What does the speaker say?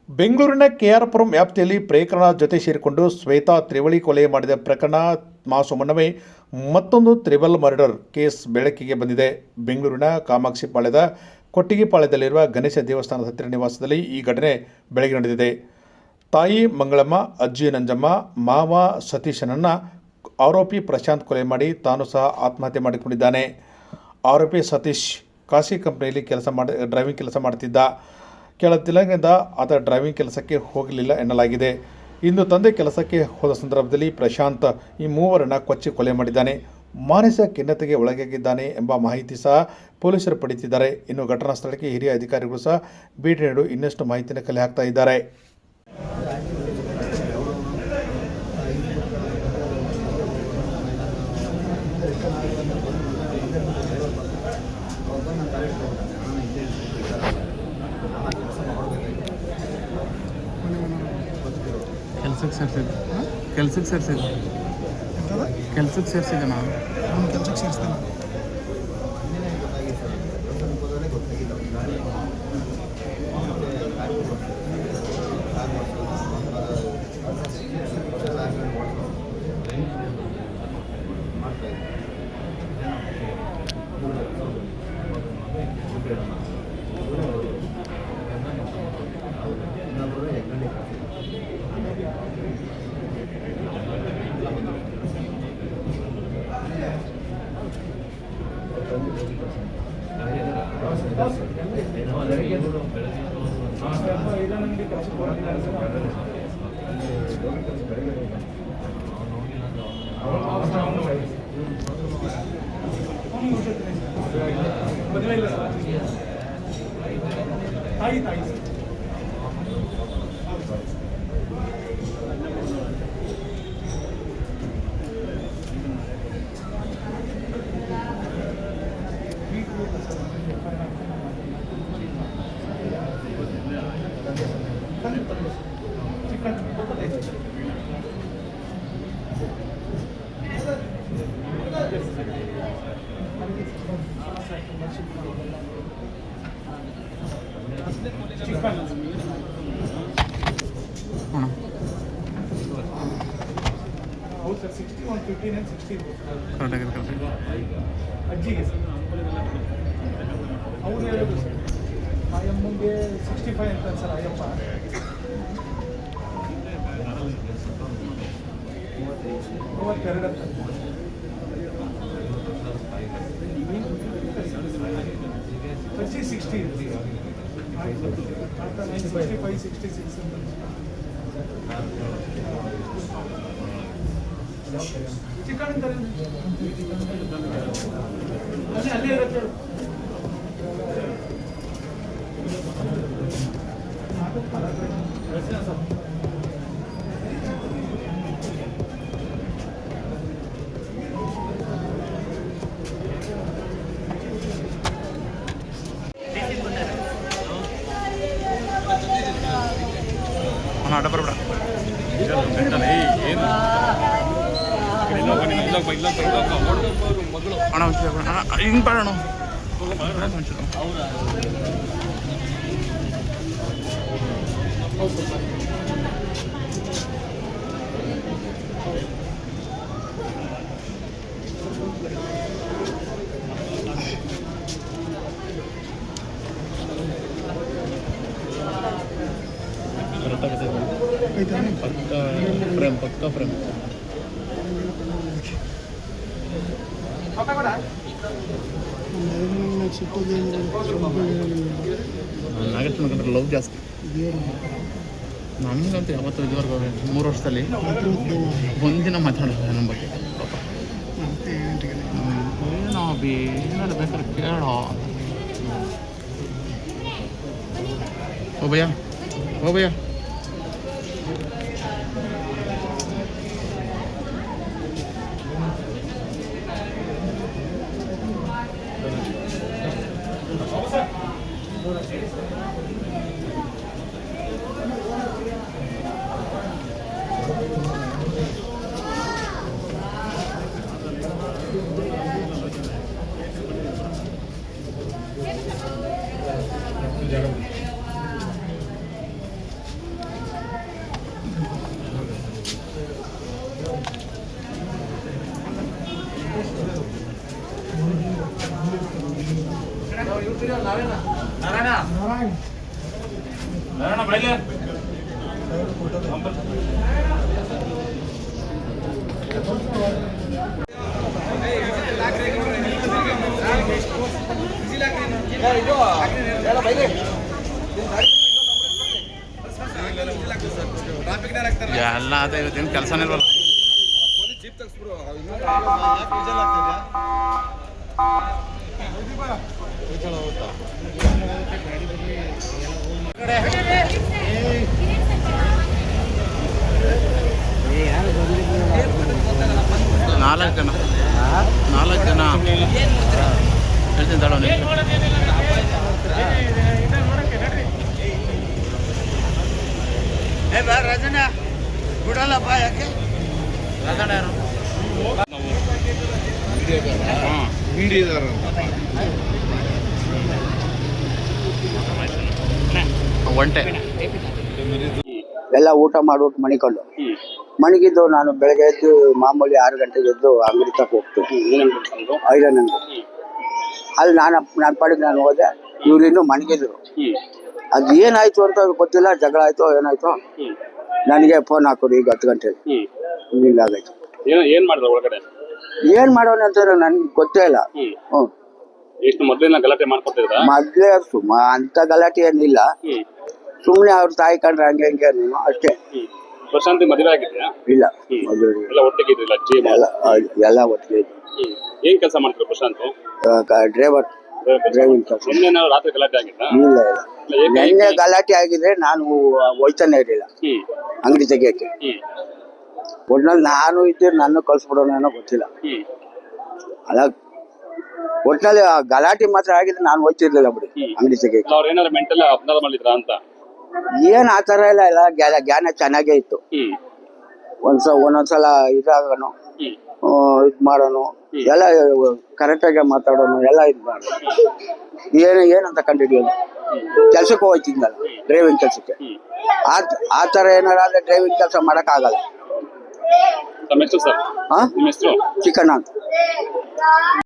ಬೆಂಗಳೂರಿನ ಕೆಆರ್ಪುರಂ ವ್ಯಾಪ್ತಿಯಲ್ಲಿ ಪ್ರೇಕರಣ ಜೊತೆ ಸೇರಿಕೊಂಡು ಶ್ವೇತಾ ತ್ರಿವಳಿ ಕೊಲೆ ಮಾಡಿದ ಪ್ರಕರಣ ಮಾಸು ಮುನ್ನವೇ ಮತ್ತೊಂದು ತ್ರಿಬಲ್ ಮರ್ಡರ್ ಕೇಸ್ ಬೆಳಕಿಗೆ ಬಂದಿದೆ. ಬೆಂಗಳೂರಿನ ಕಾಮಾಕ್ಷಿಪಾಳ್ಯದ ಕೊಟ್ಟಿಗೆಪಾಳ್ಯದಲ್ಲಿರುವ ಗಣೇಶ ದೇವಸ್ಥಾನದ ಹತ್ತಿರ ನಿವಾಸದಲ್ಲಿ ಈ ಘಟನೆ ಬೆಳಗ್ಗೆ ನಡೆದಿದೆ. ತಾಯಿ ಮಂಗಳಮ್ಮ, ಅಜ್ಜಿ ನಂಜಮ್ಮ, ಮಾವ ಸತೀಶನನ್ನು ಆರೋಪಿ ಪ್ರಶಾಂತ್ ಕೊಲೆ ಮಾಡಿ ತಾನು ಸಹ ಆತ್ಮಹತ್ಯೆ ಮಾಡಿಕೊಂಡಿದ್ದಾನೆ. ಆರೋಪಿ ಸತೀಶ್ ಖಾಸಗಿ ಕಂಪನಿಯಲ್ಲಿ ಡ್ರೈವಿಂಗ್ ಕೆಲಸ ಮಾಡುತ್ತಿದ್ದ. ಕೆಲ ದಿನಗಳಿಂದ ಆತ ಡ್ರೈವಿಂಗ್ ಕೆಲಸಕ್ಕೆ ಹೋಗಲಿಲ್ಲ ಎನ್ನಲಾಗಿದೆ. ಇಂದು ತಂದೆ ಕೆಲಸಕ್ಕೆ ಹೋದ ಸಂದರ್ಭದಲ್ಲಿ ಪ್ರಶಾಂತ್ ಈ ಮೂವರನ್ನು ಕೊಚ್ಚಿ ಕೊಲೆ ಮಾಡಿದ್ದಾನೆ. ಮಾನಸಿಕ ಖಿನ್ನತೆಗೆ ಒಳಗಾಗಿದ್ದಾನೆ ಎಂಬ ಮಾಹಿತಿ ಸಹ ಪೊಲೀಸರು ಪಡೆಯುತ್ತಿದ್ದಾರೆ. ಇನ್ನು ಘಟನಾ ಸ್ಥಳಕ್ಕೆ ಹಿರಿಯ ಅಧಿಕಾರಿಗಳು ಸಹ ಭೇಟಿ ನೀಡಿ ಇನ್ನಷ್ಟು ಮಾಹಿತಿಯನ್ನು ಕಲೆ ಹಾಕ್ತಾ ಇದ್ದಾರೆ. ಕೆಲ್ಸಕ್ಕೆ ಸೇರಿಸಿದ್ದೆ ನಾನು ಕೆಲ್ಸಕ್ಕೆ ಸೇರಿಸ್ತಾನೆ. ಹೌದು ಸರ್, 60, 115 and 60 ಕರೆಕ್ಟಾಗಿ ಅಜ್ಜಿಗೆ ಸರ್ ಅವ್ರು ಹೇಳೋದು ಸರ್. ಆಯಮ್ಮಂಗೆ 65 ಅಂತ ಸರ್. ಆಯಮ್ಮ 32 ಅಂತ. ಅಜ್ಜಿ 60 65, 66 ಅಂತ. ಚಿಕನ್ ಅಲ್ಲೇ ಇರುತ್ತೆ. ಅಡ ಬರಬೇಡ ಅಣ್ಣ ಹಿಂಗೆ ಬೇಡಣ ಪಕ್ಕ ಫ್ರೇಮ್ ನಾಗೇಶ್ವರ ಲವ್ ಜಾಸ್ತಿ ನಮಗಂತೂ ಯಾವತ್ತೂ ಇದುವರೆಗೂ 3 ವರ್ಷದಲ್ಲಿ ಒಂದಿನ ಮಾತಾಡೋದು ನಮ್ಮ ಬಗ್ಗೆ. ಏನೋ ಬಿ ಏನಾದ್ರು ಬೇಕಾದ್ರೆ ಕೇಳೋ. ಓ ಭಯ್ಯ ಎಲ್ಲ ಅದ ಇವತ್ತೇನು ಕೆಲಸನೇ ಇಲ್ವಲ್ಲ. ನಾಲ್ಕು ಜನ ಹೇಳ್ತೀನಿ ತಡೋ ನೀವು. ರಾಜಣ್ಣ ಬಿಡಲ್ಲಪ್ಪ, ಯಾಕೆ ರಾಜಣ್ಣ ಯಾರು? ಒಂಟೆ ಎಲ್ಲ ಊಟ ಮಾಡ್ಬಿಟ್ಟು ಮಣಿಕೊಂಡು ಮಣಿಗಿದ್ದು ನಾನು ಬೆಳಗ್ಗೆ ಎದ್ದು ಮಾಮೂಲಿ 6 ಗಂಟೆಗೆ ಎದ್ದು ಅಂಗಡಿ ತಕ್ಕ ಹೋಗ್ತೀನಿ, ಐರನ್ ಅಂಗಡಿ. ಅಲ್ಲಿ ನನ್ನ ಪಾಡಿಗೆ ನಾನು ಹೋದೆ, ಇವ್ರು ಇನ್ನೂ ಮಣಗಿದ್ರು. ಅದು ಏನಾಯ್ತು ಅಂತ ಗೊತ್ತಿಲ್ಲ, ಜಗಳ ಆಯ್ತು ಏನಾಯ್ತು. ನನಗೆ ಫೋನ್ ಹಾಕೋರು ಈಗ 10 ಗಂಟೆಗೆ ಹಿಂಗಾಗೈತು. ಏನ್ ಮಾಡಿದ್ರು ಒಳಗಡೆ? ಏನ್ ಮಾಡೋಣ ಅಂತ ನನ್ಗೆ ಗೊತ್ತೇ ಇಲ್ಲ. ಎಷ್ಟು ಮೊದ್ಲಿನ ಗಲಾಟೆ ಮಾಡ್ಕೊತಿದ್ರ? ಮೊದ್ಲೇ ಅಂತ ಗಲಾಟೆ ಏನಿಲ್ಲ, ಸುಮ್ನೆ ಅವ್ರ ತಾಯಿ ಕಂಡ್ರೆ ಹಂಗೆ ಹಿಂಗೆ ನೀನು ಅಷ್ಟೇ. ಪ್ರಶಾಂತಿ ಮದುವೆ ಆಗಿದ್ಯಾ? ಇಲ್ಲ, ಎಲ್ಲ ಒಟ್ಟಿಗೆ ಇದ್ರಿಲ್ಲ? ಅಜ್ಜಿ ಎಲ್ಲ ಒಟ್ಟಿಗೆ ಏನ್ ಕೆಲಸ ಮಾಡ್ತಾರೆ ಪ್ರಶಾಂತ್? ಡ್ರೈವಿಂಗ್ ಕೆಲಸ. ನಿನ್ನೆ ರಾತ್ರಿ ಗಲಾಟೆ ಆಗಿದ್ದ? ಇಲ್ಲ ನಿನ್ನೆ ಗಲಾಟೆ ಆಗಿದ್ರೆ ನಾನು ಹೋಯ್ತಾನೆ ಇರಲಿಲ್ಲ ಅಂಗಡಿ ತೆಗಿಯಕ್ಕೆ. ಒಟ್ನಲ್ಲಿ ನಾನು ಇದ್ದೆ, ನನ್ನ ಕಳ್ಸ್ಬಿಡೋಣ ಏನೋ ಗೊತ್ತಿಲ್ಲ. ಅಲ್ಲ ಒಟ್ನಲ್ಲಿ ಗಲಾಟೆ ಮಾತ್ರ ಆಗಿದ್ರೆ ನಾನು ಹೋಯ್ತಿರ್ಲಿಲ್ಲ ಬಿಡಿ ಅಂಗಡಿ ತೆಗಿಯಕ್ಕೆ. ಅವ್ರ ಏನಾದ್ರು ಮೆಂಟಲ್ ಅಬ್ನರ್ ಮಾಡಿದ್ರ ಅಂತ? ಏನ್ ಆತರ ಇಲ್ಲ, ಎಲ್ಲ ಜ್ಞಾನ ಚೆನ್ನಾಗೇ ಇತ್ತು. ಒಂದೊಂದ್ಸಲ ಇದಾಗನು ಇದ್ ಮಾಡೋನು, ಎಲ್ಲ ಕರೆಕ್ಟಾಗಿ ಮಾತಾಡೋನು, ಎಲ್ಲ ಇದ್ ಮಾಡೋನು. ಏನಂತ ಕಂಡುಹಿಡಿಯೋದು, ಕೆಲ್ಸಕ್ಕೆ ಹೋಗ್ತಿದ್ನಲ್ಲ ಡ್ರೈವಿಂಗ್ ಕೆಲ್ಸಕ್ಕೆ. ಆ ತರ ಏನಾರ ಅಂದ್ರೆ ಡ್ರೈವಿಂಗ್ ಕೆಲಸ ಮಾಡಕ್ ಆಗಲ್ಲ. ನಿಮ್ಮ ಹೆಸರು ಸರ್? ಚಿಕ್ಕಣ್ಣ ಅಂತ.